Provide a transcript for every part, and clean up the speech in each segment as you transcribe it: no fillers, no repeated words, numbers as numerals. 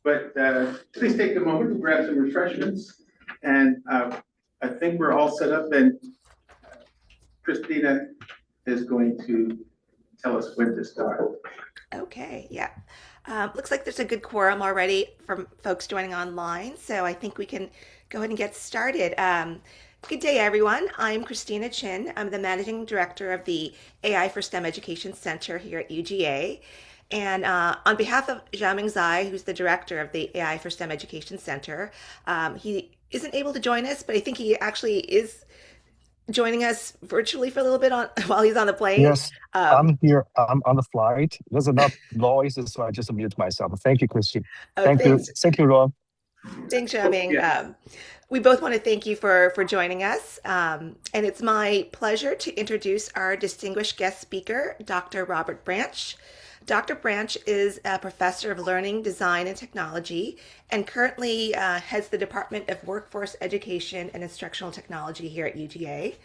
But please take a moment to grab some refreshments. And I think we're all set up, and Christina is going to tell us when to start. Okay, yeah. Looks like there's a good quorum already from folks joining online, so I think we can go ahead and get started. Good day, everyone. I'm Christina Chin. I'm the Managing Director of the AI for STEM Education Center here at UGA. And on behalf of Xiaoming Zai, who's the director of the AI for STEM Education Center, he isn't able to join us, but I think he actually is joining us virtually for a little bit on while he's on the plane. Yes, I'm here. I'm on the flight. There's enough noise, so I just mute myself. Thank you, Christine. Oh, Thank you. thanks. Thank you, Ron. Thanks, Xiaoming. Yeah. We both want to thank you for joining us. And it's my pleasure to introduce our distinguished guest speaker, Dr. Robert Branch. Dr. Branch is a professor of learning, design, and technology, and currently heads the Department of Workforce Education and Instructional Technology here at UGA.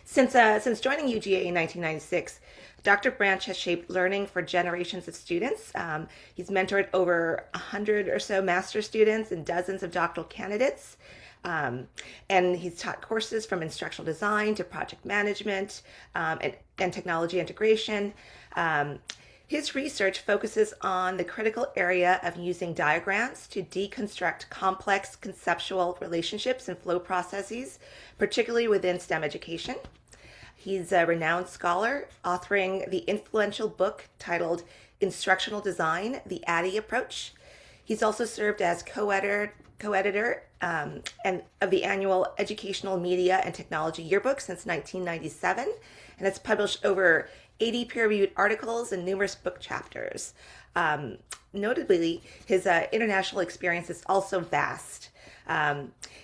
Since joining UGA in 1996, Dr. Branch has shaped learning for generations of students. He's mentored over 100 or so master's students and dozens of doctoral candidates. And he's taught courses from instructional design to project management and technology integration. His research focuses on the critical area of using diagrams to deconstruct complex conceptual relationships and flow processes, particularly within STEM education. He's a renowned scholar, authoring the influential book titled Instructional Design, The ADDIE Approach. He's also served as co-editor and of the annual Educational Media and Technology Yearbook since 1997, and has published over 80 peer-reviewed articles and numerous book chapters. Notably, his international experience is also vast.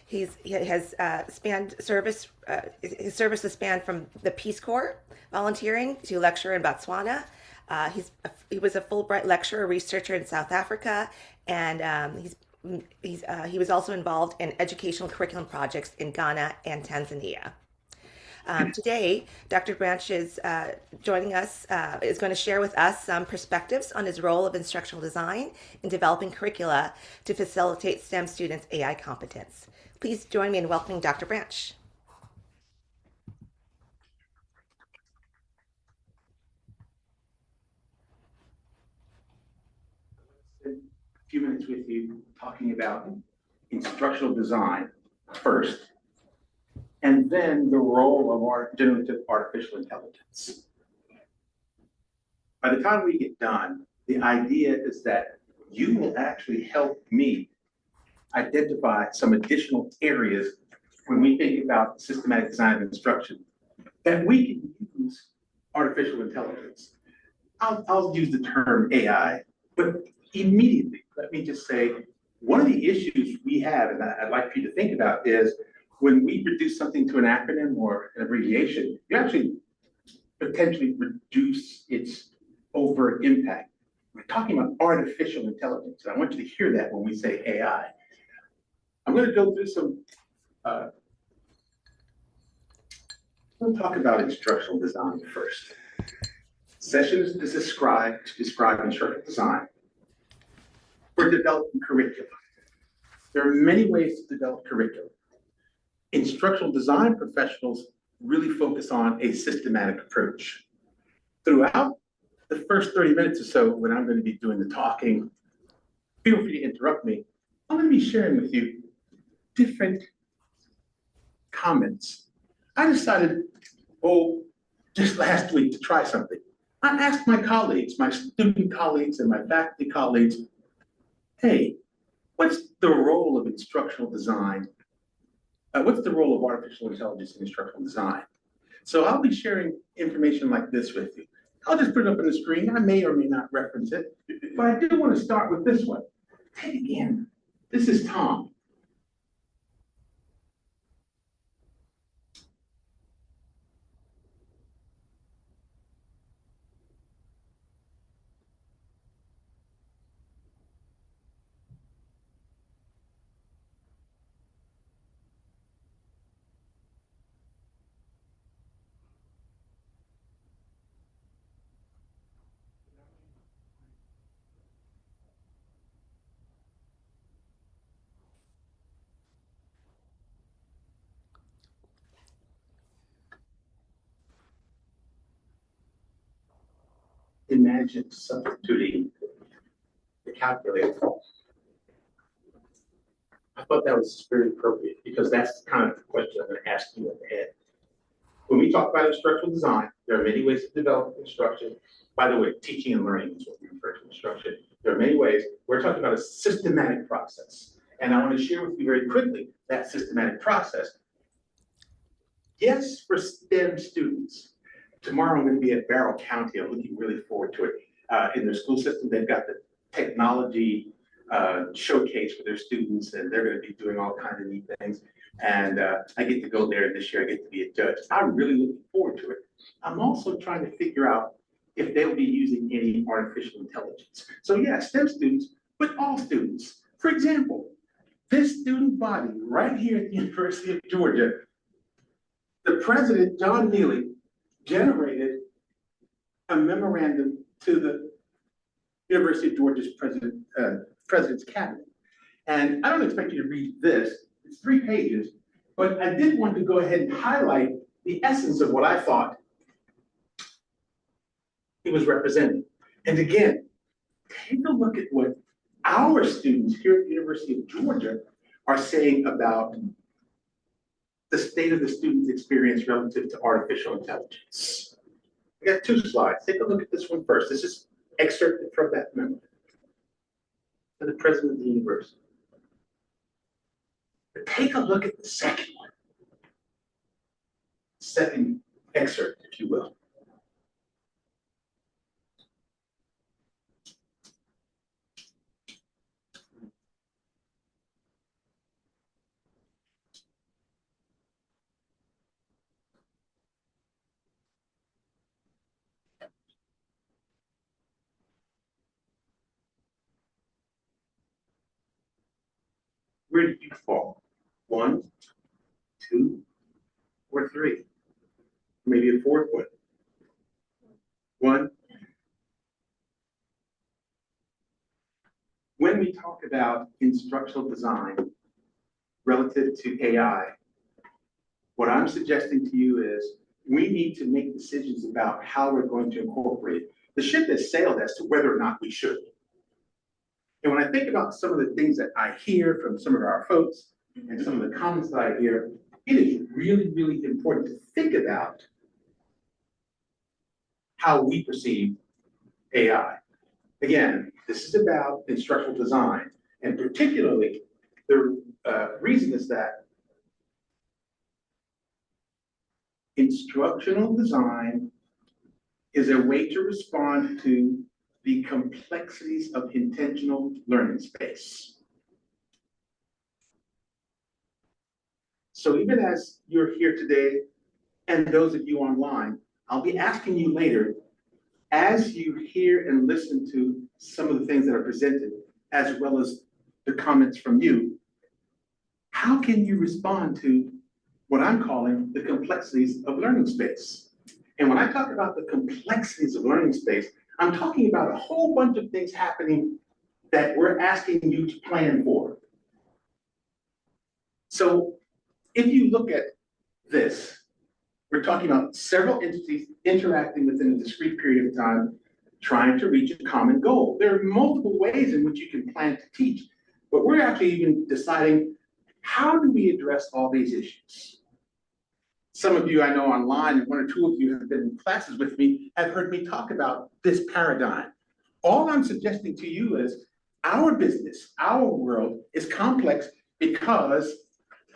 He has spanned service. His service has spanned from the Peace Corps, volunteering, to lecture in Botswana. He was a Fulbright lecturer, researcher in South Africa, and he was also involved in educational curriculum projects in Ghana and Tanzania. Today, Dr. Branch is joining us, is going to share with us some perspectives on his role of instructional design in developing curricula to facilitate STEM students' AI competence. Please join me in welcoming Dr. Branch. A few minutes with you talking about instructional design first, and then the role of our generative artificial intelligence. By the time we get done, the idea is that you will actually help me identify some additional areas when we think about systematic design and instruction that we can use artificial intelligence. I'll use the term AI, but immediately, let me just say, one of the issues we have, and I'd like for you to think about, is when we reduce something to an acronym or an abbreviation, you actually potentially reduce its overt impact. We're talking about artificial intelligence, and I want you to hear that when we say AI. I'm going to go through some, we'll talk about instructional design first. Sessions is described to describe instructional design for developing curriculum. There are many ways to develop curriculum. Instructional design professionals really focus on a systematic approach. Throughout the first 30 minutes or so, when I'm going to be doing the talking, feel free to interrupt me. I'm going to be sharing with you different comments. I decided, just last week to try something. I asked my colleagues, my student colleagues and my faculty colleagues, hey, what's the role of instructional design? What's the role of artificial intelligence in instructional design? So I'll be sharing information like this with you. I'll just put it up on the screen. I may or may not reference it, but I do want to start with this one. Hey, again, this is Tom. imagine substituting the calculator? I thought that was very appropriate because that's kind of the question I'm going to ask you at the end. When we talk about instructional design, there are many ways to develop instruction. By the way, teaching and learning is what we refer to instruction. There are many ways. We're talking about a systematic process. And I want to share with you very quickly that systematic process. Yes, for STEM students. Tomorrow I'm going to be at Barrow County. I'm looking really forward to it. In their school system, they've got the technology showcase for their students, and they're going to be doing all kinds of neat things. And I get to go there, and this year I get to be a judge. I'm really looking forward to it. I'm also trying to figure out if they'll be using any artificial intelligence. So yeah, STEM students, but all students. For example, this student body right here at the University of Georgia, the president, John Neely, generated a memorandum to the University of Georgia's president's cabinet. And I don't expect you to read this, it's 3 pages, but I did want to go ahead and highlight the essence of what I thought he was representing. And again, take a look at what our students here at the University of Georgia are saying about the state of the student's experience relative to artificial intelligence. I got 2 slides. Take a look at this one first. This is excerpted from that memo to the president of the university. But take a look at the second one. Second excerpt, if you will. Where did you fall? 1, 2, or 3? Maybe a 4th one. 1. When we talk about instructional design relative to AI, what I'm suggesting to you is we need to make decisions about how we're going to incorporate it. The ship has sailed as to whether or not we should. And when I think about some of the things that I hear from some of our folks and some of the comments that I hear, it is really, really important to think about how we perceive AI. Again, this is about instructional design, and particularly the reason is that instructional design is a way to respond to the complexities of intentional learning space. So even as you're here today, and those of you online, I'll be asking you later, as you hear and listen to some of the things that are presented, as well as the comments from you, how can you respond to what I'm calling the complexities of learning space? And when I talk about the complexities of learning space, I'm talking about a whole bunch of things happening that we're asking you to plan for. So if you look at this, we're talking about several entities interacting within a discrete period of time, trying to reach a common goal. There are multiple ways in which you can plan to teach, but we're actually even deciding, how do we address all these issues? Some of you I know online, and 1 or 2 of you have been in classes with me, have heard me talk about this paradigm. All I'm suggesting to you is our business, our world is complex because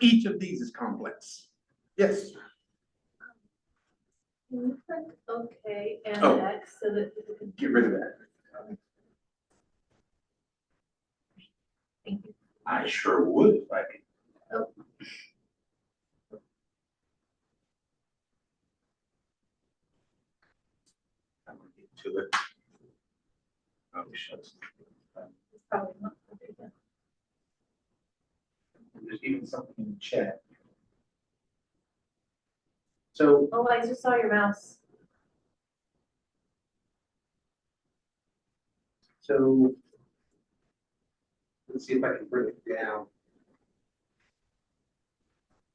each of these is complex. Yes? Can you click OK and Oh. X so that you can Get rid of that. Thank you. I sure would if I could. Oh. I'm gonna get to it. Oh, shucks. It's probably not okay then. There's even something in the chat. So Oh, I just saw your mouse. let's see if I can bring it down.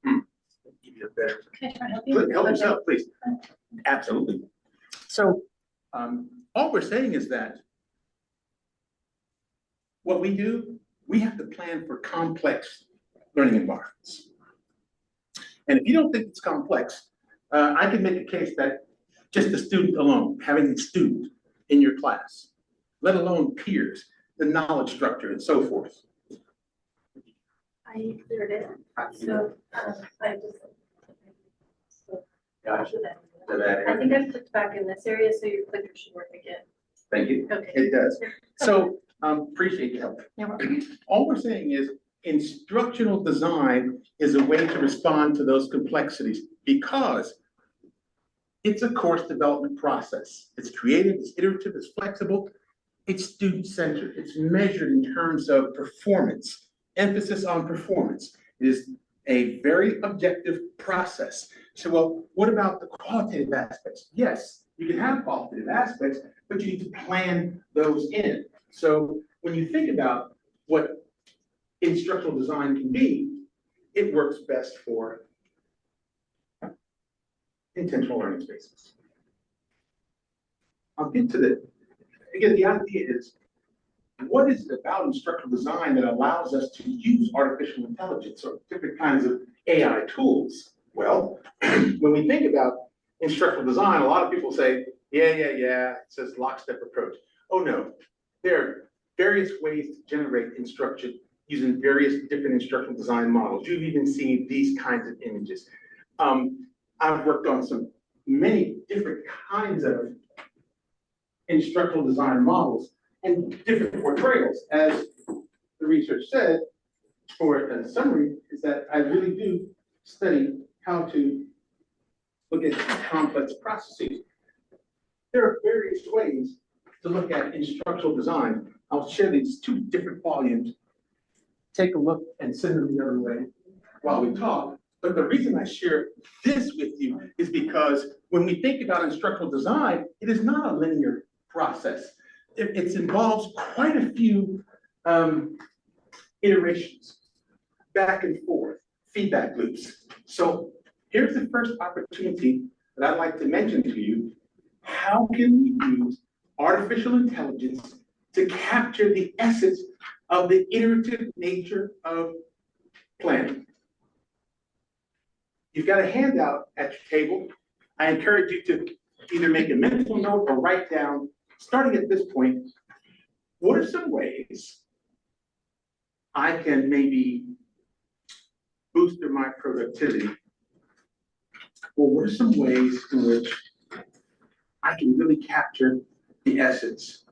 Give you a better. Can I try to help you? Help yourself, please. Absolutely. So all we're saying is that what we do, we have to plan for complex learning environments. And if you don't think it's complex, I can make a case that just a student alone, having a student in your class, let alone peers, the knowledge structure and so forth. I cleared it, so, I just. Gotcha. I think I've clicked back in this area, so your clicker should work again. Thank you. Okay. It does. So, appreciate your help. You're welcome. All we're saying is instructional design is a way to respond to those complexities because it's a course development process. It's creative, it's iterative, it's flexible, it's student-centered, it's measured in terms of performance, emphasis on performance. It is a very objective process. So, well, what about the qualitative aspects? Yes, you can have qualitative aspects, but you need to plan those in. So when you think about what instructional design can be, it works best for intentional learning spaces. I'll get to again, the idea is, what is it about instructional design that allows us to use artificial intelligence or different kinds of AI tools? Well, when we think about instructional design, a lot of people say, yeah, it says lockstep approach. Oh no, there are various ways to generate instruction using various different instructional design models. You've even seen these kinds of images. I've worked on many different kinds of instructional design models and different portrayals. As the research said, or a summary, is that I really do study how to look at complex processes. There are various ways to look at instructional design. I'll share these two different volumes. Take a look and send them the other way while we talk. But the reason I share this with you is because when we think about instructional design, it is not a linear process. It involves quite a few iterations, back and forth, feedback loops. So here's the first opportunity that I'd like to mention to you. How can we use artificial intelligence to capture the essence of the iterative nature of planning? You've got a handout at your table. I encourage you to either make a mental note or write down, starting at this point, what are some ways I can maybe boost my productivity? Well, what are some ways in which I can really capture the essence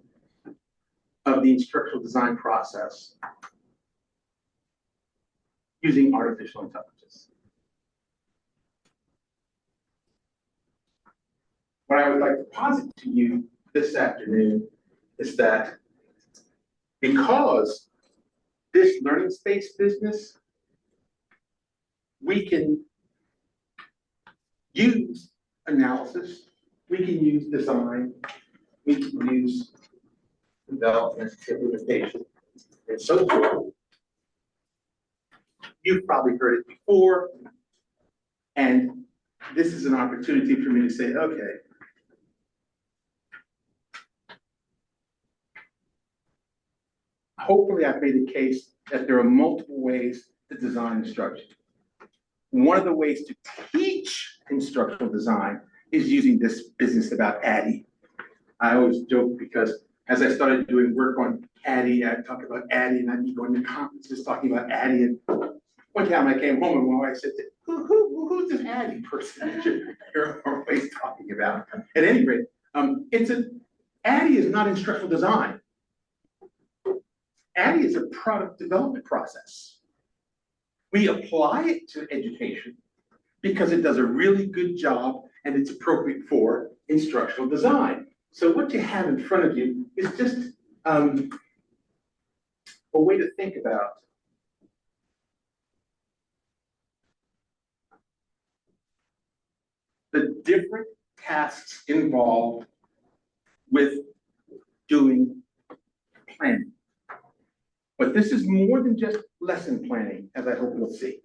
of the instructional design process using artificial intelligence? What I would like to posit to you this afternoon is that because this learning space business, we can use analysis, we can use design, we can use development, implementation, and so forth. You've probably heard it before, and this is an opportunity for me to say, okay, hopefully I've made a case that there are multiple ways to design instruction. One of the ways to teach instructional design is using this business about ADDIE. I always joke because as I started doing work on ADDIE, I'd talk about ADDIE and I'd be going to conferences talking about ADDIE. And one time I came home and my wife said, who's this ADDIE person that you're always talking about? At any rate, ADDIE is not instructional design. ADDIE is a product development process. We apply it to education because it does a really good job and it's appropriate for instructional design. So what you have in front of you is just a way to think about the different tasks involved with doing planning. But this is more than just lesson planning, as I hope you'll see.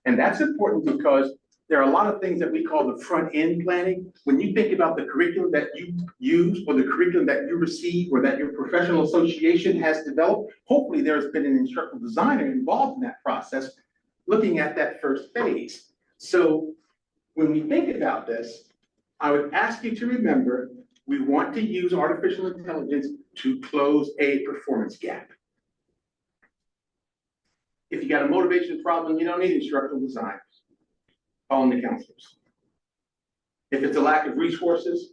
And that's important because There are a lot of things that we call the front end planning. When you think about the curriculum that you use or the curriculum that you receive or that your professional association has developed, hopefully there's been an instructional designer involved in that process, looking at that first phase. So when we think about this, I would ask you to remember, we want to use artificial intelligence to close a performance gap. If you got a motivation problem, you don't need instructional design. Call in the counselors. If it's a lack of resources,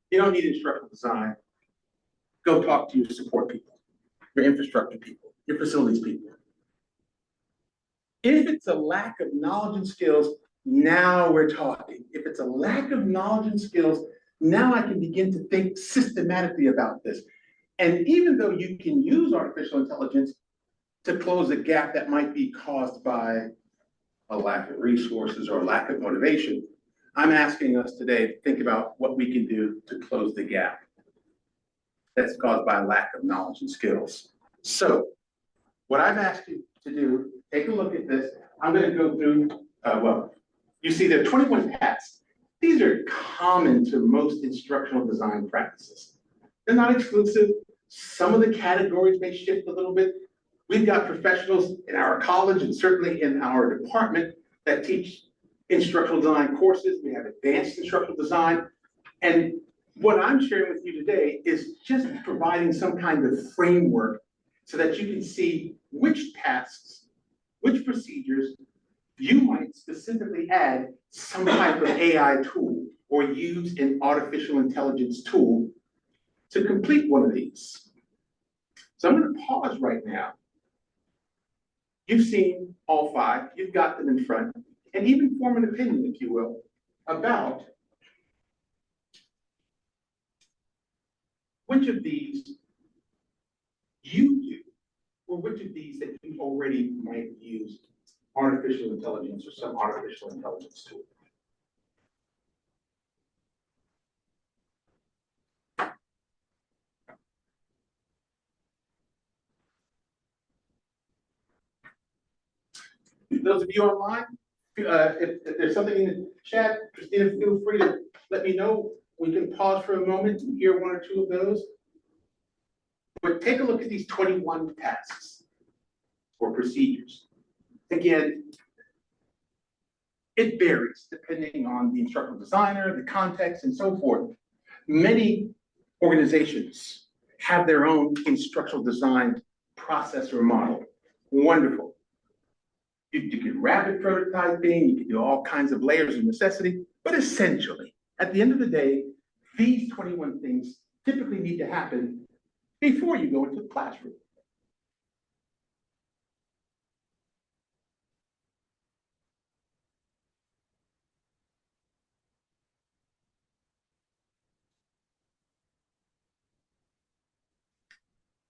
you don't need instructional design. Go talk to your support people, your infrastructure people, your facilities people. If it's a lack of knowledge and skills, now we're talking. If it's a lack of knowledge and skills, now I can begin to think systematically about this. And even though you can use artificial intelligence to close a gap that might be caused by a lack of resources or a lack of motivation, I'm asking us today to think about what we can do to close the gap that's caused by a lack of knowledge and skills. So what I've asked you to do, take a look at this. I'm going to go through, well, you see there are 21 tasks. These are common to most instructional design practices. They're not exclusive. Some of the categories may shift a little bit. We've got professionals in our college and certainly in our department that teach instructional design courses. We have advanced instructional design. And what I'm sharing with you today is just providing some kind of framework so that you can see which tasks, which procedures you might specifically add some type of AI tool or use an artificial intelligence tool to complete one of these. So I'm going to pause right now. You've seen all 5, you've got them in front, and even form an opinion, if you will, about which of these you do, or which of these that you already might use artificial intelligence or some artificial intelligence tool. Those of you online, if there's something in the chat, Christina, feel free to let me know. We can pause for a moment and hear 1 or 2 of those. But take a look at these 21 tasks or procedures. Again, it varies depending on the instructional designer, the context, and so forth. Many organizations have their own instructional design process or model. Wonderful. You can rapid prototyping, you can do all kinds of layers of necessity, but essentially, at the end of the day, these 21 things typically need to happen before you go into the classroom.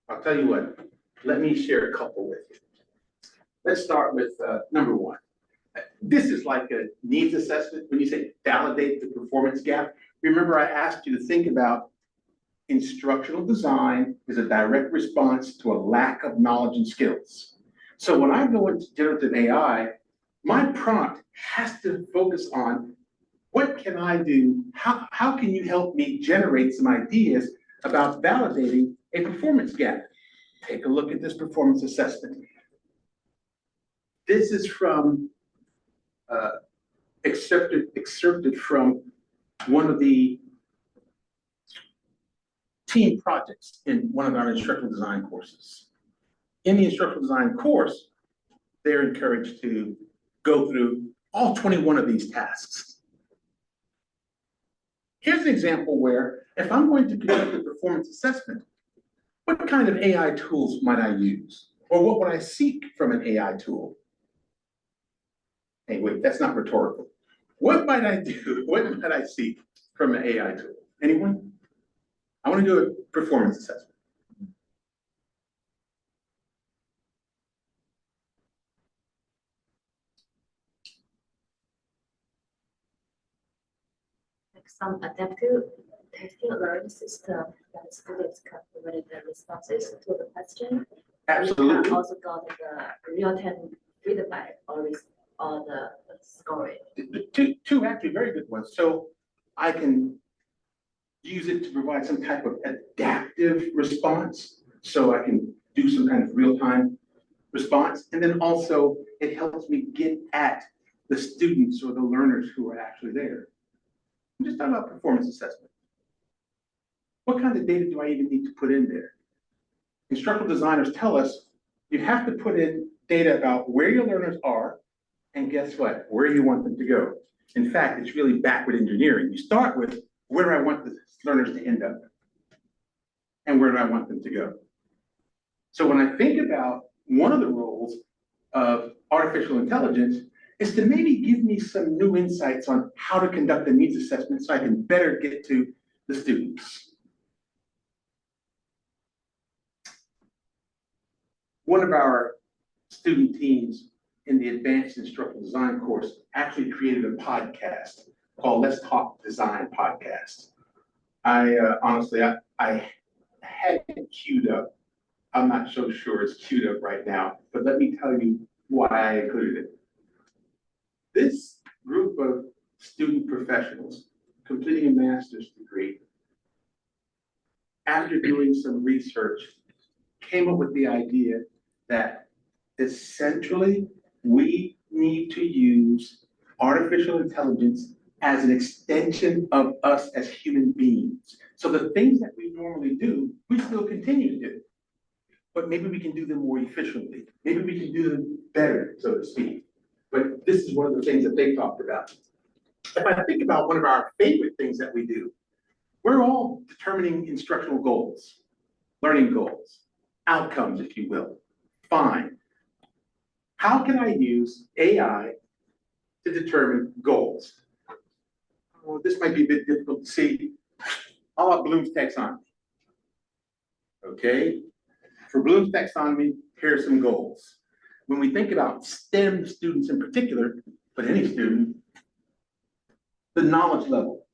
I'll tell you what, let me share a couple with you. Let's start with number 1. This is like a needs assessment. When you say validate the performance gap, remember I asked you to think about instructional design is a direct response to a lack of knowledge and skills. So when I go into generative AI, my prompt has to focus on what can I do? How can you help me generate some ideas about validating a performance gap? Take a look at this performance assessment. This is from excerpted from one of the team projects in one of our instructional design courses. In the instructional design course, they're encouraged to go through all 21 of these tasks. Here's an example where if I'm going to conduct a performance assessment, what kind of AI tools might I use? Or what would I seek from an AI tool? Hey, wait, that's not rhetorical. What might I do? What might I seek from an AI tool? Anyone? I want to do a performance assessment. Like some adaptive learning system that students can provide the responses to the question. Absolutely. We can also got the real-time feedback or the score it? Two actually very good ones. So I can use it to provide some type of adaptive response. So I can do some kind of real-time response. And then also it helps me get at the students or the learners who are actually there. I'm just talking about performance assessment. What kind of data do I even need to put in there? Instructional designers tell us you have to put in data about where your learners are, and guess what? Where you want them to go. In fact, it's really backward engineering. You start with where do I want the learners to end up? And where do I want them to go? So when I think about one of the roles of artificial intelligence is to maybe give me some new insights on how to conduct a needs assessment so I can better get to the students. One of our student teams in the Advanced Instructional Design course actually created a podcast called Let's Talk Design Podcast. Honestly, I had it queued up. I'm not so sure it's queued up right now, but let me tell you why I included it. This group of student professionals completing a master's degree, after doing some research, came up with the idea that essentially we need to use artificial intelligence as an extension of us as human beings. So the things that we normally do, we still continue to do, but maybe we can do them more efficiently. Maybe we can do them better, so to speak. But this is one of the things that they talked about. If I think about one of our favorite things that we do, we're all determining instructional goals, learning goals, outcomes, if you will. Fine. How can I use AI to determine goals? Well, this might be a bit difficult to see. How about Bloom's taxonomy? Okay. For Bloom's taxonomy, here are some goals. When we think about STEM students in particular, but any student, the knowledge level.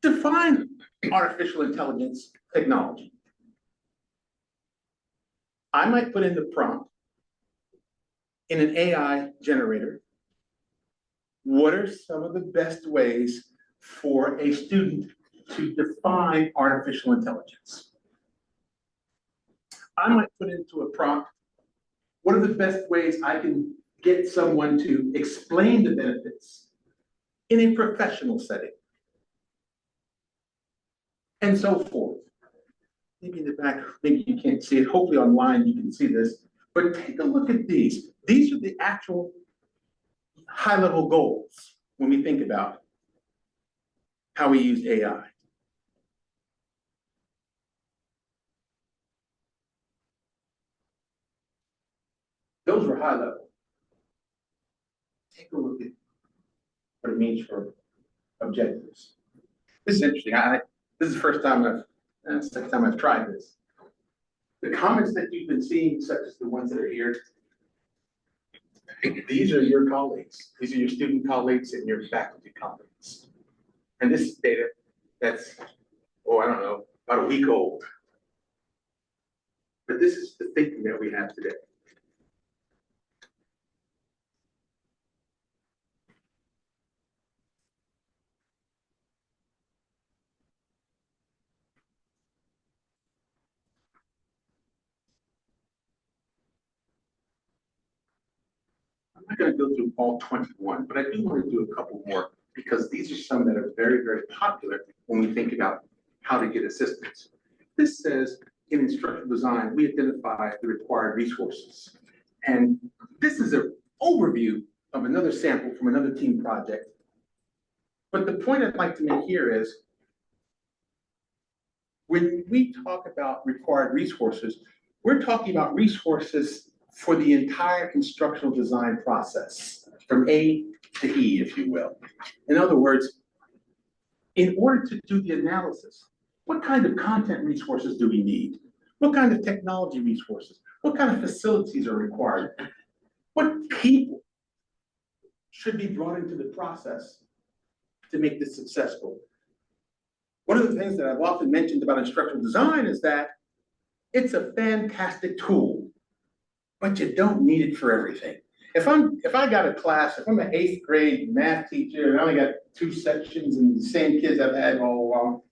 Define artificial intelligence technology. I might put in the prompt in an AI generator. What are some of the best ways for a student to define artificial intelligence? I might put into a prompt, what are the best ways I can get someone to explain the benefits in a professional setting? And so forth. Maybe in the back, maybe you can't see it. Hopefully online you can see this. But take a look at these. These are the actual high-level goals when we think about how we use AI. Those were high level. Take a look at what it means for objectives. This is interesting. This is the first time second time I've tried this. The comments that you've been seeing, such as the ones that are here, these are your colleagues. These are your student colleagues and your faculty colleagues. And this is data that's, I don't know, about a week old. But this is the thinking that we have today. I'm not going to go through all 21, but I do want to do a couple more because these are some that are very, very popular when we think about how to get assistance. This says in instructional design, we identify the required resources. And this is an overview of another sample from another team project. But the point I'd like to make here is when we talk about required resources, we're talking about resources for the entire instructional design process, from A to E, if you will. In other words, in order to do the analysis, what kind of content resources do we need? What kind of technology resources? What kind of facilities are required? What people should be brought into the process to make this successful? One of the things that I've often mentioned about instructional design is that it's a fantastic tool, but you don't need it for everything. if I got a class, if I'm an 8th grade math teacher and I only got 2 sections and the same kids I've had all along,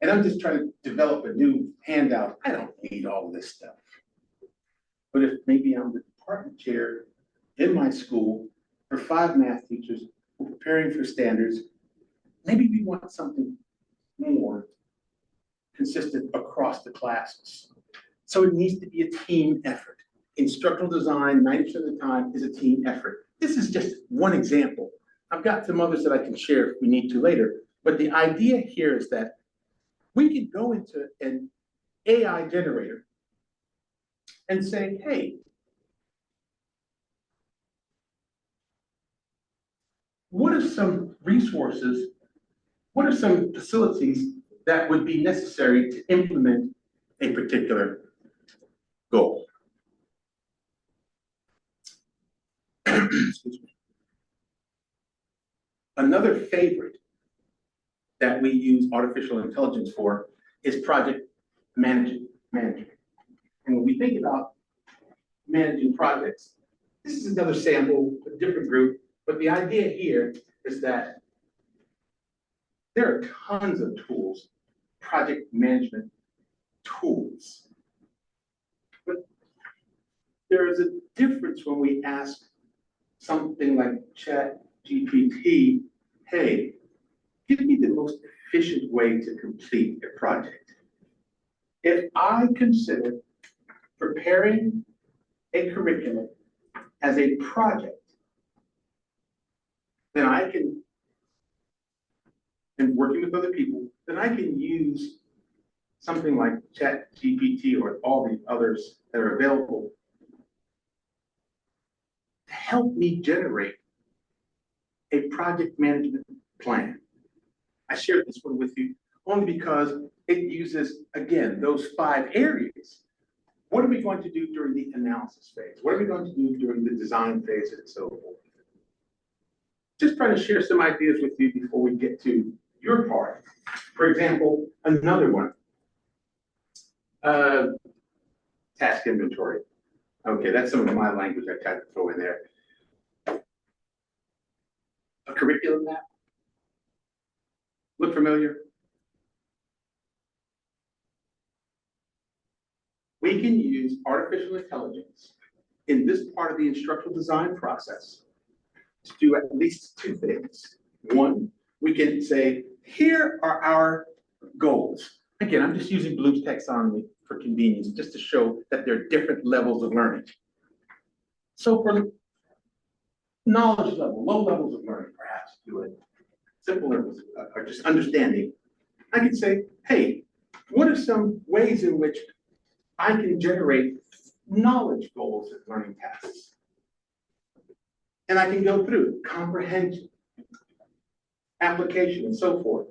and I'm just trying to develop a new handout, I don't need all this stuff. But if maybe I'm the department chair in my school for 5 math teachers preparing for standards, maybe we want something more consistent across the classes. So it needs to be a team effort. Instructional design, 90% of the time, is a team effort. This is just one example. I've got some others that I can share if we need to later. But the idea here is that we can go into an AI generator and say, hey, what are some resources, what are some facilities that would be necessary to implement a particular goal? Excuse me. Another favorite that we use artificial intelligence for is project management. And when we think about managing projects, this is another sample, a different group, but the idea here is that there are tons of tools, project management tools. But there is a difference when we ask something like ChatGPT, hey, give me the most efficient way to complete a project. If I consider preparing a curriculum as a project, then I can, and working with other people, then I can use something like ChatGPT or all the others that are available to help me generate a project management plan. I shared this one with you only because it uses, again, those 5 areas. What are we going to do during the analysis phase? What are we going to do during the design phase and so forth? Just trying to share some ideas with you before we get to your part. For example, another one, task inventory. Okay, that's some of my language I tried to throw in there. A curriculum map. Look familiar? We can use artificial intelligence in this part of the instructional design process to do at least 2 things. One, we can say, here are our goals. Again, I'm just using Bloom's taxonomy for convenience, just to show that there are different levels of learning. So for knowledge level, low levels of learning, perhaps, do it. Simple levels are just understanding. I can say, hey, what are some ways in which I can generate knowledge goals and learning tasks? And I can go through comprehension, application, and so forth.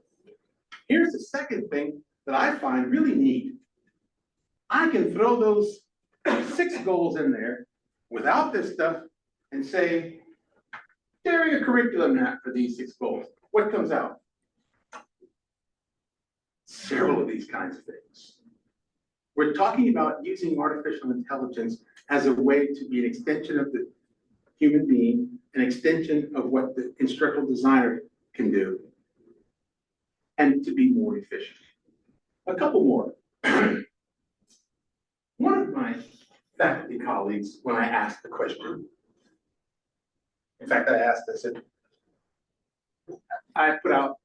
Here's the second thing that I find really neat. I can throw those 6 goals in there without this stuff and say, there a curriculum map for these 6 goals. What comes out? Several of these kinds of things. We're talking about using artificial intelligence as a way to be an extension of the human being, an extension of what the instructional designer can do, and to be more efficient. A couple more. One of my faculty colleagues, when I asked the question, in fact, I said, I put out,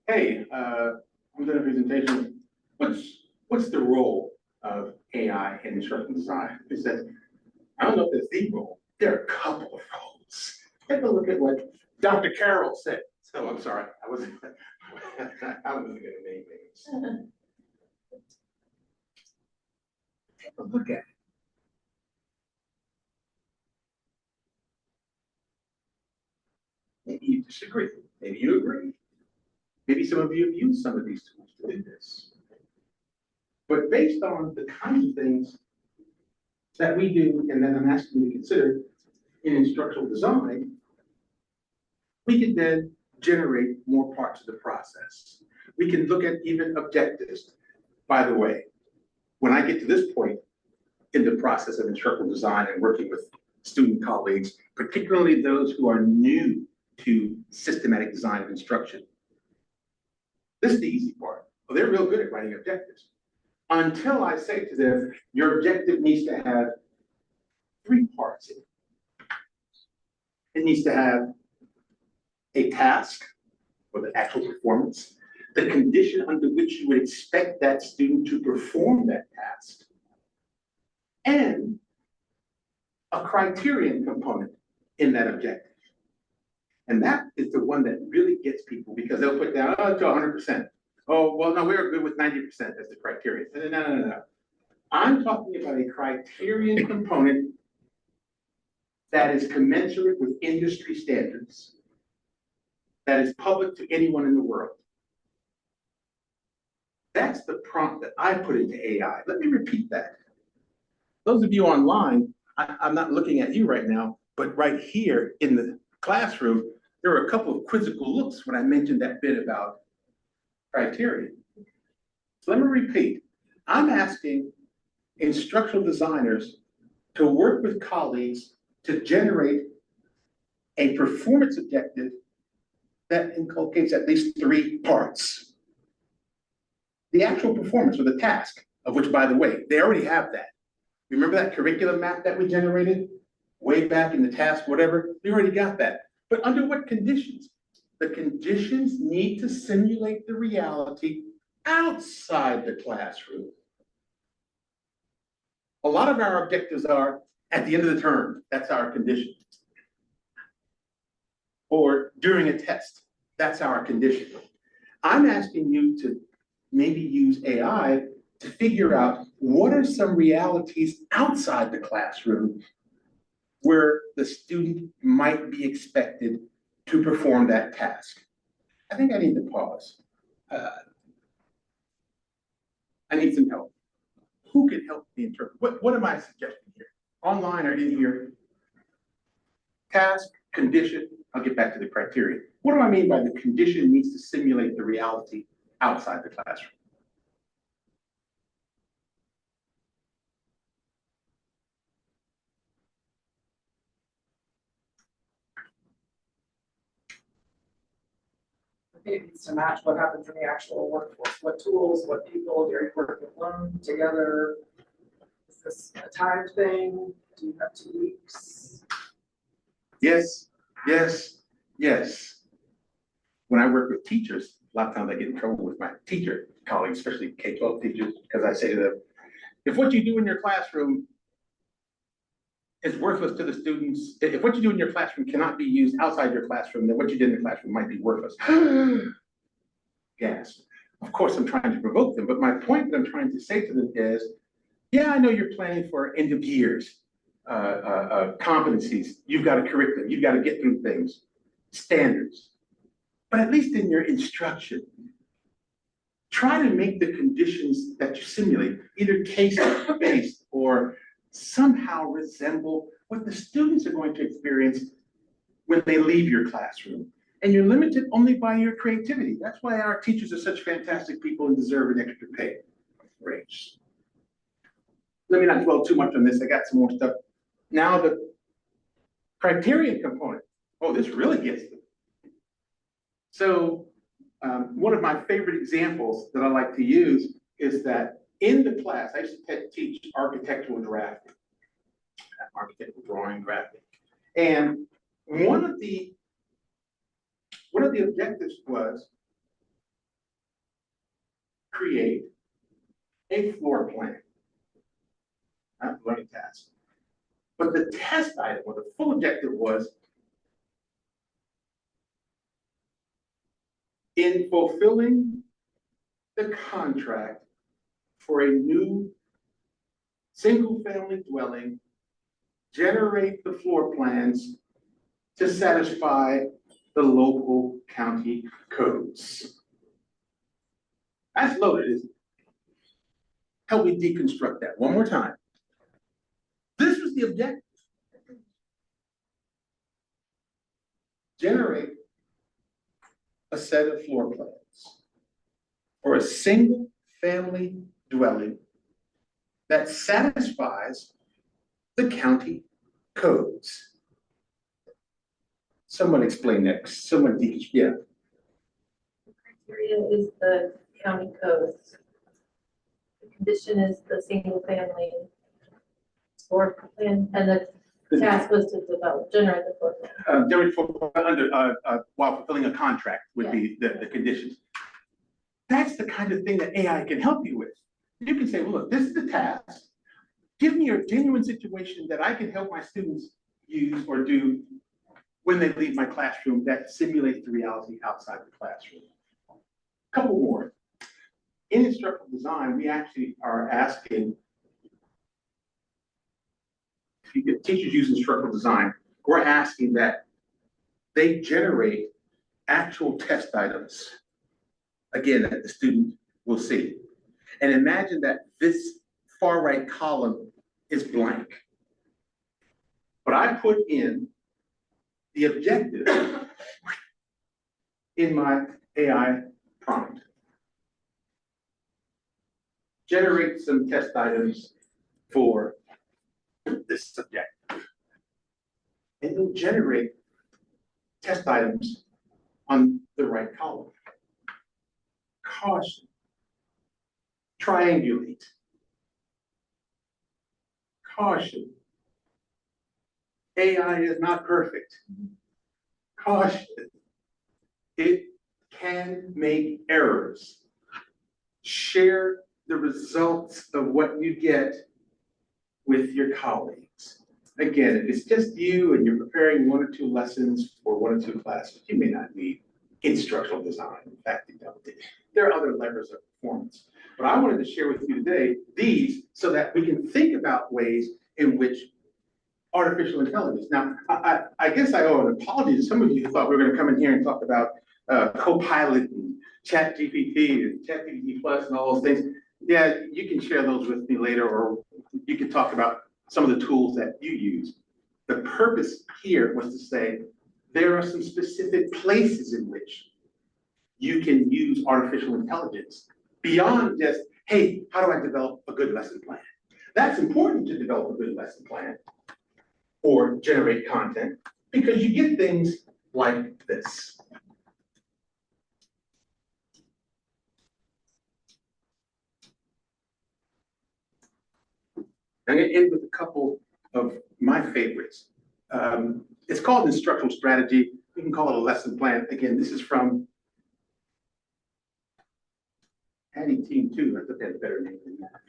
hey, I'm doing a presentation. What's the role of AI in instructional design? He said, I don't know if there's the role. There are a couple of roles. Take a look at what Dr. Carroll said. So I'm sorry, I wasn't going to name names. Take a look at it. Maybe you disagree. Maybe you agree. Maybe some of you have used some of these tools to do this. But based on the kinds of things that we do and that I'm asking you to consider in instructional design, we can then generate more parts of the process. We can look at even objectives. By the way, when I get to this point in the process of instructional design and working with student colleagues, particularly those who are new to systematic design of instruction. This is the easy part. Well, they're real good at writing objectives. Until I say to them, your objective needs to have 3 parts in it. It needs to have a task, or the actual performance, the condition under which you would expect that student to perform that task, and a criterion component in that objective. And that is the one that really gets people, because they'll put down, oh, to 100%. Oh, well, no, we're good with 90% as the criterion. No. I'm talking about a criterion component that is commensurate with industry standards, that is public to anyone in the world. That's the prompt that I put into AI. Let me repeat that. Those of you online, I'm not looking at you right now, but right here in the classroom, there were a couple of quizzical looks when I mentioned that bit about criteria. So let me repeat. I'm asking instructional designers to work with colleagues to generate a performance objective that inculcates at least 3 parts. The actual performance or the task, of which, by the way, they already have that. Remember that curriculum map that we generated way back in the task, whatever? We already got that. But under what conditions? The conditions need to simulate the reality outside the classroom. A lot of our objectives are at the end of the term, that's our condition. Or during a test, that's our condition. I'm asking you to maybe use AI to figure out what are some realities outside the classroom where the student might be expected to perform that task. I think I need to pause. I need some help. Who can help me interpret? What am I suggesting here? Online or in here? Task, condition, I'll get back to the criteria. What do I mean by the condition needs to simulate the reality outside the classroom? It needs to match what happens in the actual workforce, what tools, what people, do you work alone, together? Is this a timed thing? Do you have 2 weeks? Yes. When I work with teachers, a lot of times I get in trouble with my teacher colleagues, especially K-12 teachers, because I say to them, if what you do in your classroom is worthless to the students, if what you do in your classroom cannot be used outside your classroom, then what you did in the classroom might be worthless. Gasp. Of course, I'm trying to provoke them, but my point that I'm trying to say to them is, yeah, I know you're planning for end of years, competencies. You've got a curriculum. You've got to get through things, standards. But at least in your instruction, try to make the conditions that you simulate either case-based or somehow resemble what the students are going to experience when they leave your classroom. And you're limited only by your creativity. That's why our teachers are such fantastic people and deserve an extra pay raise. Let me not dwell too much on this. I got some more stuff. Now the criterion component. Oh, this really gets them. So one of my favorite examples that I like to use is that in the class, I used to teach architectural drafting, architectural drawing, drafting. And one of the objectives was create a floor plan. Not a learning task. But the test item, or the full objective was, in fulfilling the contract for a new single-family dwelling, generate the floor plans to satisfy the local county codes. That's loaded, isn't it? Help me deconstruct that one more time. This was the objective. Generate a set of floor plans for a single family dwelling that satisfies the county codes. Someone explain that. Someone teach. Yeah. Criteria is the county codes. The condition is the single family floor plan, and the task was to generate the floor plan. While fulfilling a contract would be the conditions. That's the kind of thing that AI can help you with. You can say, well, look, this is the task. Give me a genuine situation that I can help my students use or do when they leave my classroom that simulates the reality outside the classroom. A couple more. In instructional design, we actually are asking, if teachers use instructional design, we're asking that they generate actual test items, again, that the student will see. And imagine that this far right column is blank. But I put in the objective in my AI prompt. Generate some test items for this subject. And it'll generate test items on the right column. Caution. Triangulate. Caution. AI is not perfect. Caution. It can make errors. Share the results of what you get with your colleagues. Again, if it's just you and you're preparing 1 or 2 lessons for 1 or 2 classes, you may not need instructional design. In fact, you don't. There are other levers of performance. But I wanted to share with you today these so that we can think about ways in which artificial intelligence. Now, I guess I owe an apology to some of you who thought we were going to come in here and talk about Copilot and ChatGPT and ChatGPT Plus and all those things. Yeah, you can share those with me later, or you can talk about some of the tools that you use. The purpose here was to say there are some specific places in which you can use artificial intelligence beyond just, hey, how do I develop a good lesson plan? That's important to develop a good lesson plan or generate content because you get things like this. I'm going to end with a couple of my favorites. It's called instructional strategy. We can call it a lesson plan. Again, this is from Adding Team 2. I thought they had a better name than that.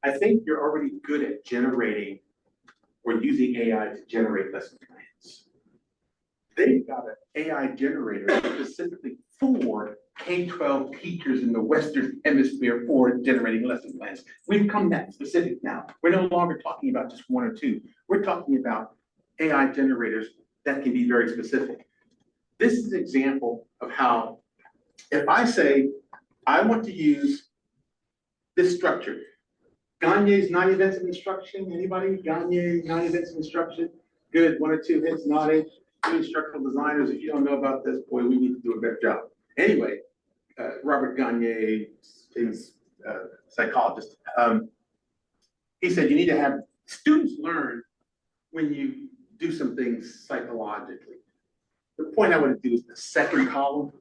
I think you're already good at generating or using AI to generate lesson plans. They've got an AI generator specifically for K-12 teachers in the Western Hemisphere for generating lesson plans. We've come that specific now. We're no longer talking about just 1 or 2. We're talking about AI generators that can be very specific. This is an example of how, if I say, I want to use this structure, Gagne's 9 events of instruction, anybody? Gagne, 9 events of instruction? Good, 1 or 2 heads nodding. You instructional designers, if you don't know about this, boy, we need to do a better job. Anyway, Robert Gagne, he's a psychologist. He said you need to have students learn when you do some things psychologically. The point I want to do is the second column.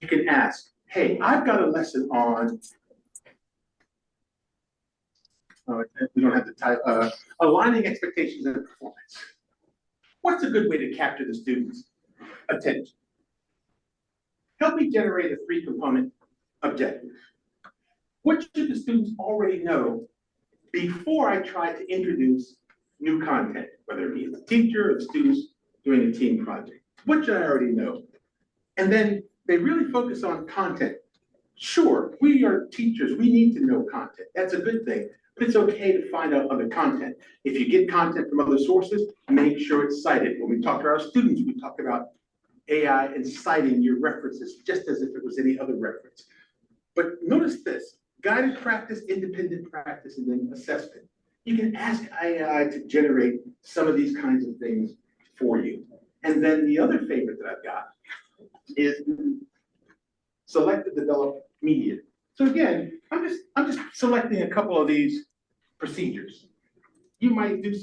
You can ask, hey, I've got a lesson on, we don't have the title, aligning expectations and performance. What's a good way to capture the student's attention? Help me generate a 3-component objective. What should the students already know before I try to introduce new content, whether it be the teacher or the students doing a team project? What should I already know? And then they really focus on content. Sure, we are teachers, we need to know content. That's a good thing, but it's okay to find out other content. If you get content from other sources, make sure it's cited. When we talk to our students, we talk about AI and citing your references just as if it was any other reference. But notice this, guided practice, independent practice, and then assessment. You can ask AI to generate some of these kinds of things for you. And then the other favorite that I've got is select and develop media. So again, I'm just selecting a couple of these procedures. you might do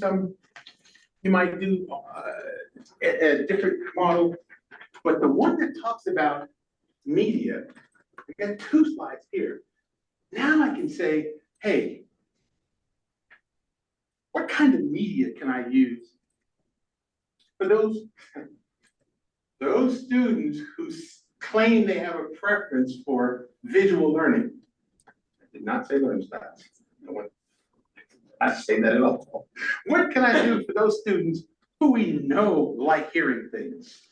a different model, but the one that talks about media, I got 2 slides here. Now I can say, hey, what kind of media can I use for those students who claim they have a preference for visual learning? I did not say learning styles. No one, I say that at all. What can I do for those students who we know like hearing things?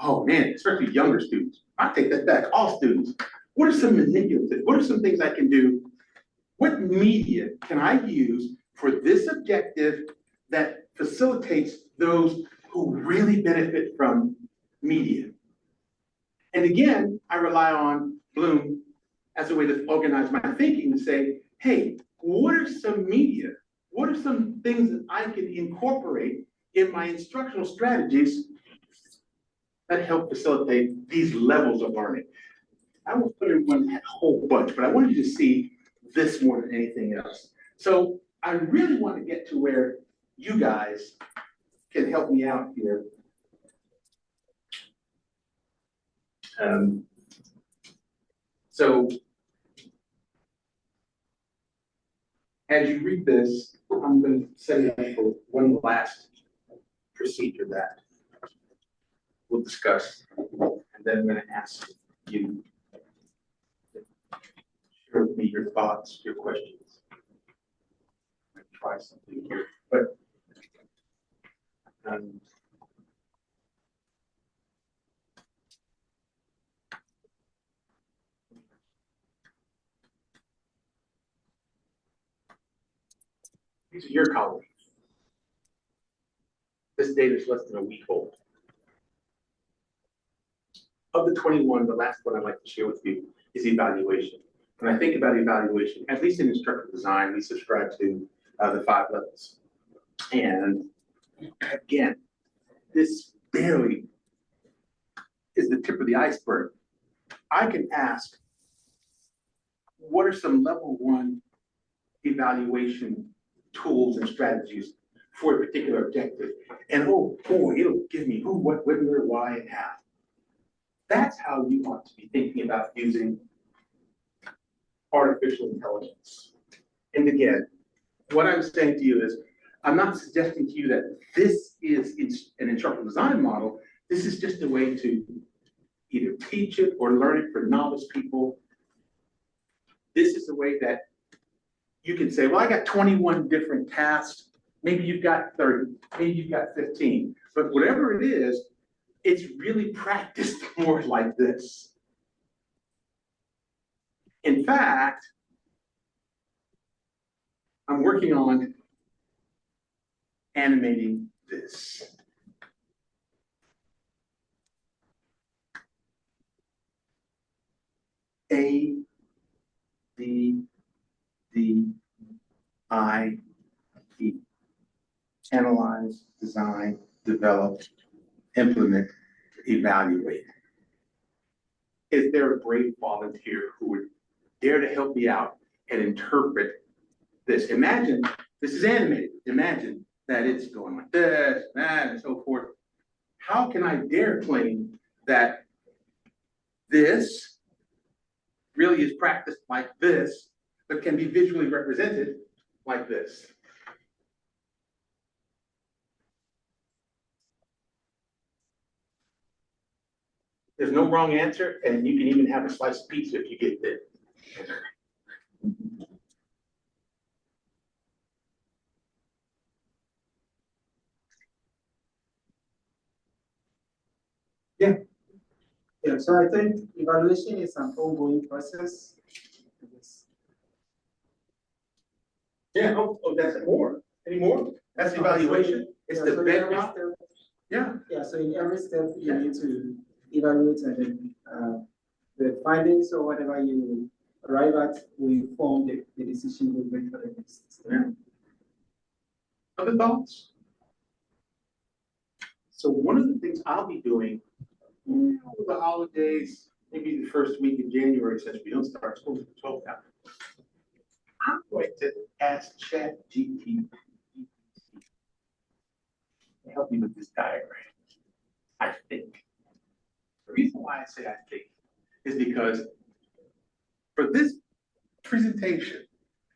Oh man, especially younger students. I take that back, all students. What are some manipulative, what are some things I can do? What media can I use for this objective that facilitates those who really benefit from media? And again, I rely on Bloom as a way to organize my thinking to say, hey, what are some media? What are some things that I can incorporate in my instructional strategies that help facilitate these levels of learning? I won't put in one whole bunch, but I wanted you to see this more than anything else. So I really want to get to where you guys can help me out here. So as you read this, I'm going to set it up for one last procedure that we'll discuss, and then I'm going to ask you to share with me your thoughts, your questions. I'm going to try something here, but these are your colleagues. This data is less than a week old. Of the 21, the last one I'd like to share with you is evaluation. When I think about evaluation, at least in instructional design, we subscribe to the 5 levels. And again, this barely is the tip of the iceberg. I can ask, what are some level 1 evaluation tools and strategies for a particular objective? And oh boy, it'll give me who, what, when, where, why, and how. That's how you want to be thinking about using artificial intelligence. And again, what I'm saying to you is, I'm not suggesting to you that this is an instructional design model. This is just a way to either teach it or learn it for novice people. This is a way that you can say, well, I got 21 different tasks. Maybe you've got 30, maybe you've got 15, but whatever it is, it's really practiced more like this. In fact, I'm working on animating this. A, D, D, I, E. Analyze, design, develop, implement, evaluate. Is there a brave volunteer who would dare to help me out and interpret this? Imagine, this is animated. Imagine that it's going like this, that, and so forth. How can I dare claim that this really is practiced like this, but can be visually represented like this? There's no wrong answer, and you can even have a slice of pizza if you get there. Yeah. Yeah, so I think evaluation is an ongoing process. Yeah, oh, that's more. Any more? That's evaluation. It's the bedrock. Yeah. Yeah, so in every step, you need to evaluate, and then the findings or whatever you arrive at will form the decision we make for the next step. Yeah. Other thoughts? So one of the things I'll be doing over the holidays, maybe the first week in January, since we don't start school until 12th now, I'm going to ask ChatGPT to help me with this diagram. I think. The reason why I say I think is because for this presentation,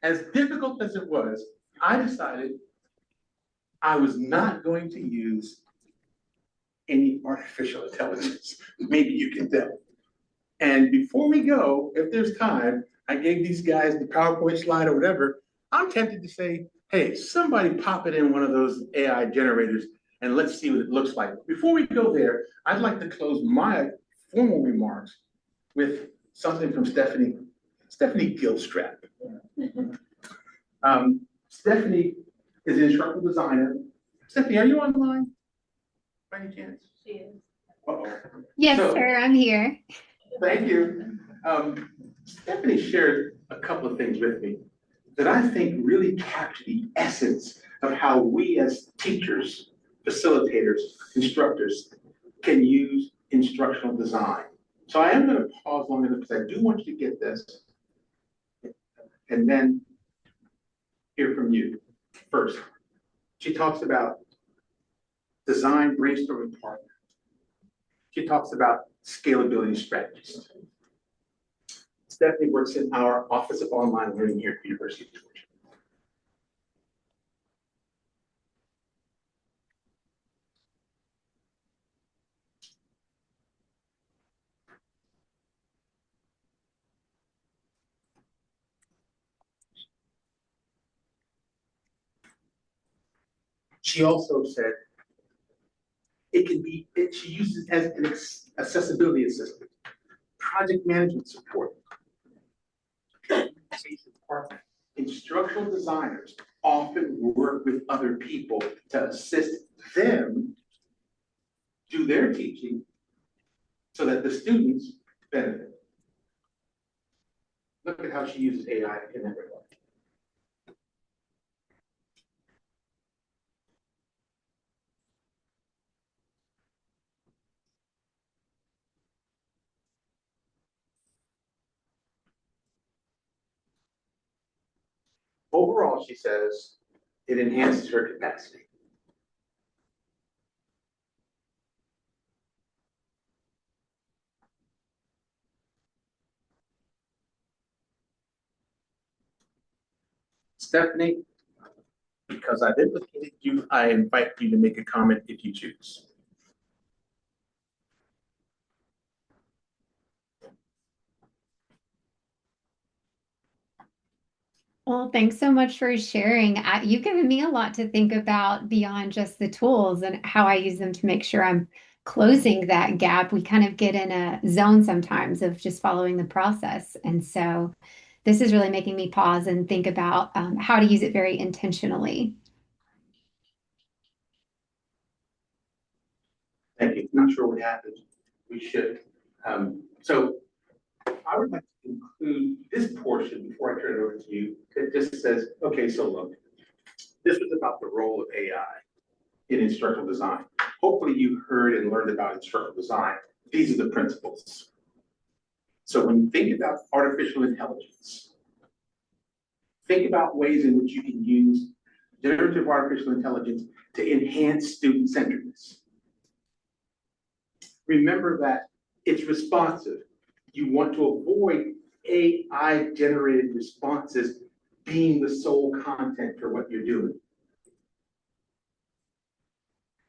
as difficult as it was, I decided I was not going to use any artificial intelligence. Maybe you can tell. And before we go, if there's time, I gave these guys the PowerPoint slide or whatever. I'm tempted to say, hey, somebody pop it in one of those AI generators and let's see what it looks like. Before we go there, I'd like to close my formal remarks with something from Stephanie Gilstrap. Stephanie is an instructional designer. Stephanie, are you online by any chance? She is. Uh-oh. Yes, So- sir, I'm here. Thank you. Stephanie shared a couple of things with me that I think really capture the essence of how we as teachers, facilitators, instructors can use instructional design. So I am going to pause long enough because I do want you to get this and then hear from you first. She talks about design brainstorming partner. She talks about scalability strategies. Stephanie works in our Office of Online Learning here at the University of Georgia. She also said she uses it as an accessibility assistant, project management support, partner. Instructional designers often work with other people to assist them do their teaching so that the students benefit. Look at how she uses AI in that regard. Overall, she says, it enhances her capacity. Stephanie, because I've implicated you, I invite you to make a comment if you choose. Well, thanks so much for sharing. You've given me a lot to think about beyond just the tools and how I use them to make sure I'm closing that gap. We kind of get in a zone sometimes of just following the process. And so this is really making me pause and think about how to use it very intentionally. Thank you. Not sure what happened. We should. So I would like to conclude this portion before I turn it over to you. It just says, okay, so look, this was about the role of AI in instructional design. Hopefully you heard and learned about instructional design. These are the principles. So when you think about artificial intelligence, think about ways in which you can use generative artificial intelligence to enhance student-centeredness. Remember that it's responsive. You want to avoid AI-generated responses being the sole content for what you're doing.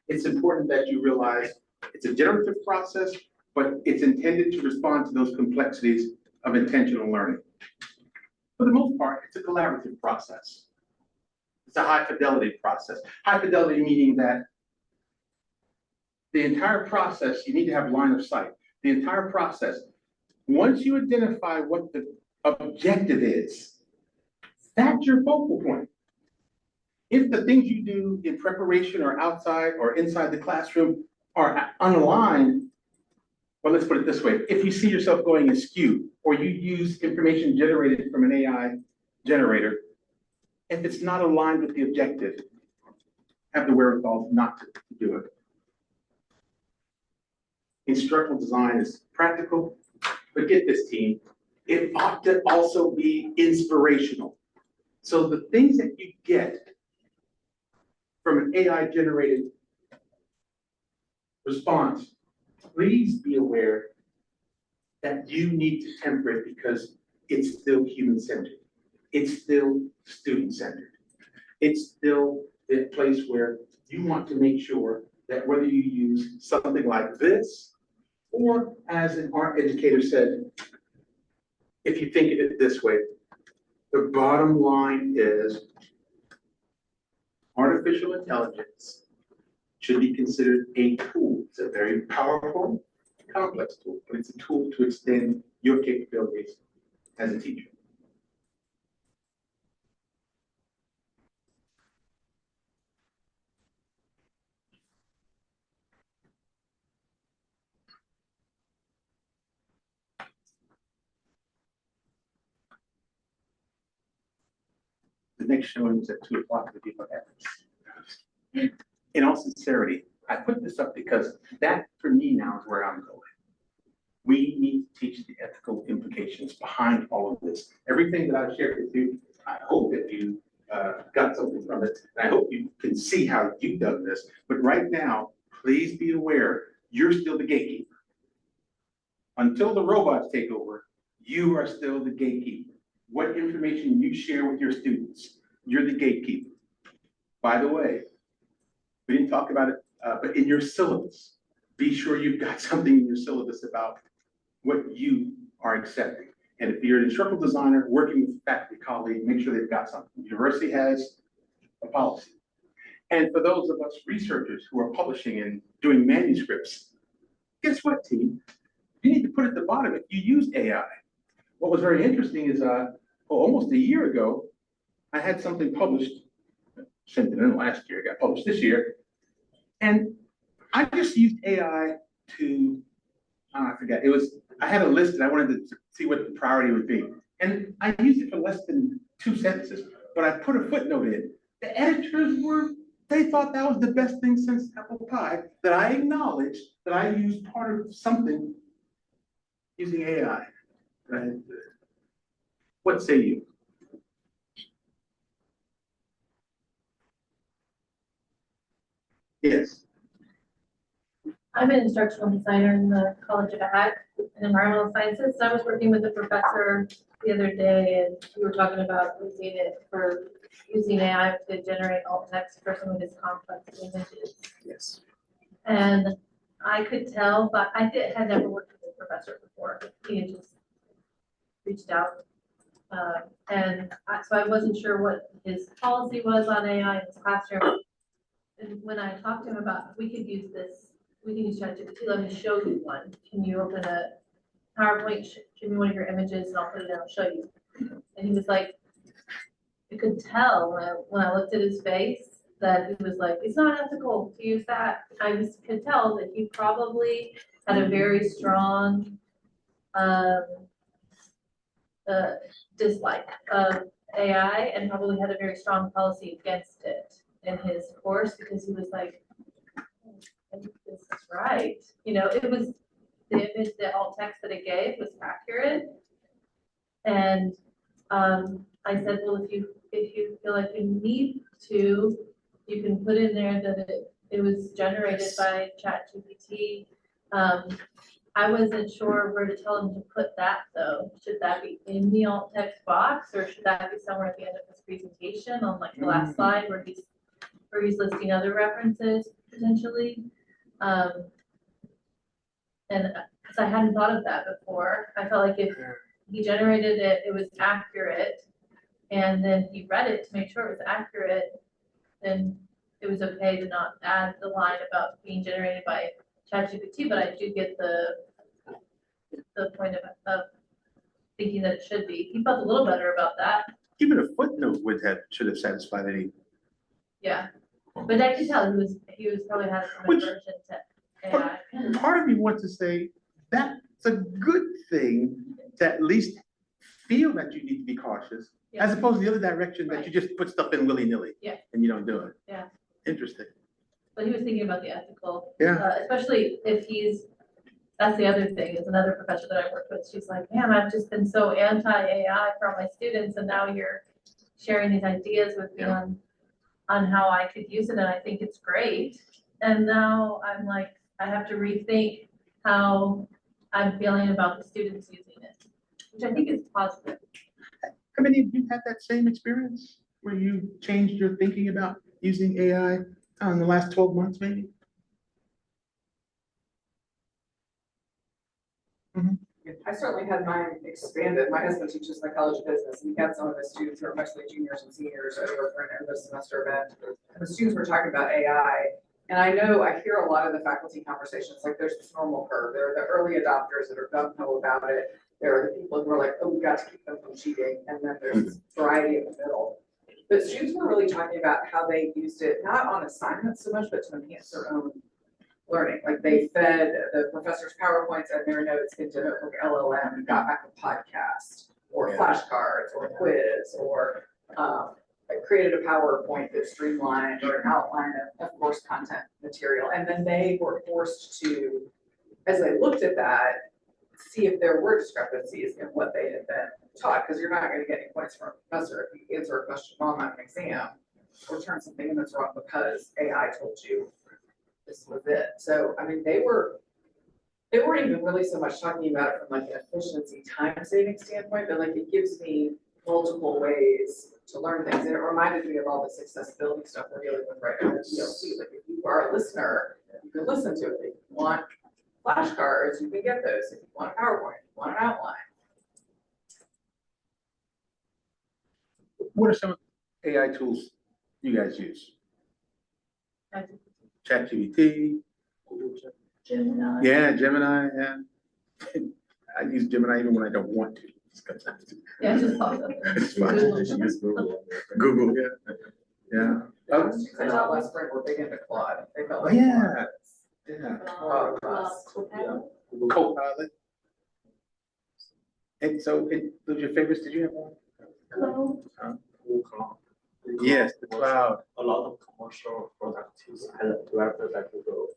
It's important that you realize it's a generative process, but it's intended to respond to those complexities of intentional learning. For the most part, it's a collaborative process. It's a high-fidelity process. High fidelity meaning that the entire process, you need to have line of sight. The entire process, once you identify what the objective is, that's your focal point. If the things you do in preparation or outside or inside the classroom are unaligned, well, let's put it this way. If you see yourself going askew or you use information generated from an AI generator, if it's not aligned with the objective, have the wherewithal not to do it. Instructional design is practical, but get this, team, it ought to also be inspirational. So the things that you get from an AI generated response, please be aware that you need to temper it because it's still human centered. It's still student centered. It's still a place where you want to make sure that whether you use something like this, or as an art educator said, if you think of it this way, the bottom line is artificial intelligence should be considered a tool. It's a very powerful, complex tool, but it's a tool to extend your capabilities as a teacher. The next showing is at 2 o'clock to people ethics. In all sincerity, I put this up because that for me now is where I'm going. We need to teach the ethical implications behind all of this. Everything that I've shared with you, I hope that you got something from it. And I hope you can see how you've done this. But right now, please be aware, you're still the gatekeeper. Until the robots take over, you are still the gatekeeper. What information you share with your students, you're the gatekeeper. By the way, we didn't talk about it, but in your syllabus, be sure you've got something in your syllabus about what you are accepting. And if you're an instructional designer working with a faculty colleague, make sure they've got something. The university has a policy. And for those of us researchers who are publishing and doing manuscripts, guess what, team? You need to put at the bottom if you use AI. What was very interesting is almost a year ago, I had something published, sent it in last year, it got published this year. And I just used AI to, I forget, I had a list and I wanted to see what the priority would be. And I used it for less than 2 sentences, but I put a footnote in. The editors they thought that was the best thing since apple pie, that I acknowledged that I used part of something using AI. Right? What say you? Yes. I'm an instructional designer in the College of Ag and Environmental Sciences. So I was working with a professor the other day, and we were talking about using AI to generate alt text for some of his complex images. Yes. And I could tell, but had never worked with a professor before. He had just reached out. So I wasn't sure what his policy was on AI in his classroom. And when I talked to him about, we could use this, we can use ChatGPT, let me show you one. Can you open a PowerPoint, give me one of your images and I'll put it down and show you. And he was like, you could tell when I looked at his face that he was like, it's not ethical to use that. I just could tell that he probably had a very strong dislike of AI and probably had a very strong policy against it in his course because he was like, I think this is right. You know, it was the image, the alt text that it gave was accurate. And I said, well, if you feel like you need to, you can put in there that it was generated by ChatGPT. I wasn't sure where to tell him to put that though. Should that be in the alt text box or should that be somewhere at the end of his presentation on like the last slide where he's listing other references potentially? And because I hadn't thought of that before, I felt like if he generated it, it was accurate, and then he read it to make sure it was accurate, then it was okay to not add the line about being generated by ChatGPT, but I do get the point of thinking that it should be. He felt a little better about that. Even a footnote should have satisfied any. Yeah, but I could tell he was probably having some aversion to AI. Part of me wants to say that's a good thing to at least feel that you need to be cautious, as opposed to the other direction that you just put stuff in willy-nilly and you don't do it. Yeah. Interesting. But he was thinking about the ethical, Yeah. Especially if that's the other thing, is another professor that I worked with. She's like, man, I've just been so anti-AI for all my students, and now you're sharing these ideas with me Yeah. on how I could use it, and I think it's great. And now I'm like, I have to rethink how I'm feeling about the students using it, which I think is positive. How many of you had that same experience where you changed your thinking about using AI in the last 12 months, maybe? I certainly had mine expanded. My husband teaches psychology business, and he had some of his students who are mostly juniors and seniors over for an end of semester event. And the students were talking about AI. And I know I hear a lot of the faculty conversations, like there's this normal curve. There are the early adopters that are gung-ho about it. There are the people who are like, oh, we got to keep them from cheating. And then there's this variety in the middle. But students were really talking about how they used it, not on assignments so much, but to enhance their own learning. Like they fed the professor's PowerPoints and their notes into Notebook LLM and got back a podcast or flashcards or a quiz or I created a PowerPoint that streamlined or an outline of course content material. And then they were forced to, as they looked at that, see if there were discrepancies in what they had been taught, because you're not going to get any points from a professor if you answer a question wrong on an exam or turn something in that's wrong because AI told you this was it. So, I mean, they weren't even really so much talking about it from like an efficiency time saving standpoint, but like it gives me multiple ways to learn things. And it reminded me of all this accessibility stuff we're dealing with right now at DLC. Like if you are a listener, you can listen to it. If you want flashcards, you can get those. If you want a PowerPoint, if you want an outline. What are some of the AI tools you guys use? ChatGPT. Gemini. Yeah, Gemini, yeah. I use Gemini even when I don't want to. Yeah, it just pops up. It's fine. Google, yeah. Yeah. Oh, I thought last spring we're big into Claude. They felt like yeah. Claude. Yeah. Oh, us. Copilot. And so, those your favorites? Did you have one? Yes, the cloud. A lot of commercial products use developers like Google.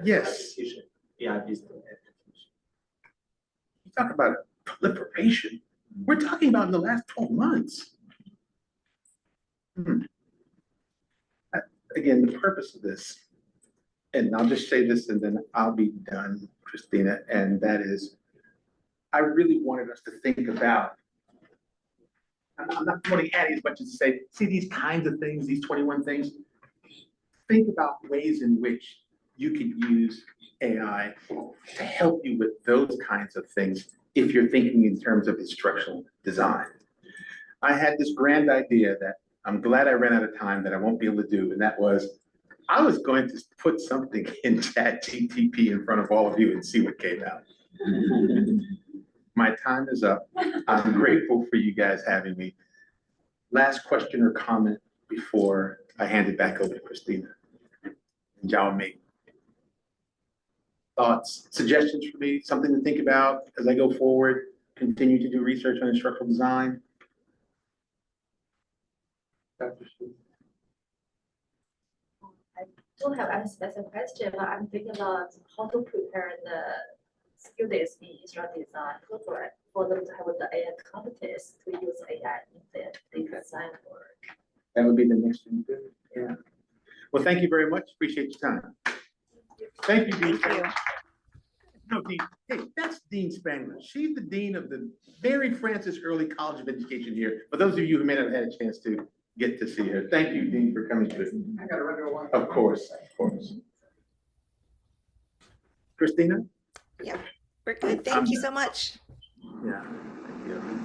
Yes. Application, AI business application. You talk about proliferation. We're talking about in the last 12 months. Again, the purpose of this, and I'll just say this and then I'll be done, Christina, and that is, I really wanted us to think about, I'm not promoting Addie as much as to say, see these kinds of things, these 21 things, think about ways in which you could use AI to help you with those kinds of things if you're thinking in terms of instructional design. I had this grand idea that I'm glad I ran out of time that I won't be able to do, and that was, I was going to put something in ChatGPT in front of all of you and see what came out. My time is up. I'm grateful for you guys having me. Last question or comment before I hand it back over to Christina. And y'all make thoughts, suggestions for me, something to think about as I go forward, continue to do research on instructional design. Dr. Shu. I don't have any specific question, but I'm thinking about how to prepare the students in instructional design program for them to have the AI competence to use AI in their design work. That would be the next thing to do. Yeah. Well, thank you very much. Appreciate your time. Thank you, Dean. Thank you. No, Dean. Hey, that's Dean Spangler. She's the dean of the Mary Frances Early College of Education here. For those of you who may not have had a chance to get to see her, thank you, Dean, for coming through. I got a regular one. Of course, of course. Christina? Yep, we're good. Thank you so much. Yeah. Thank you.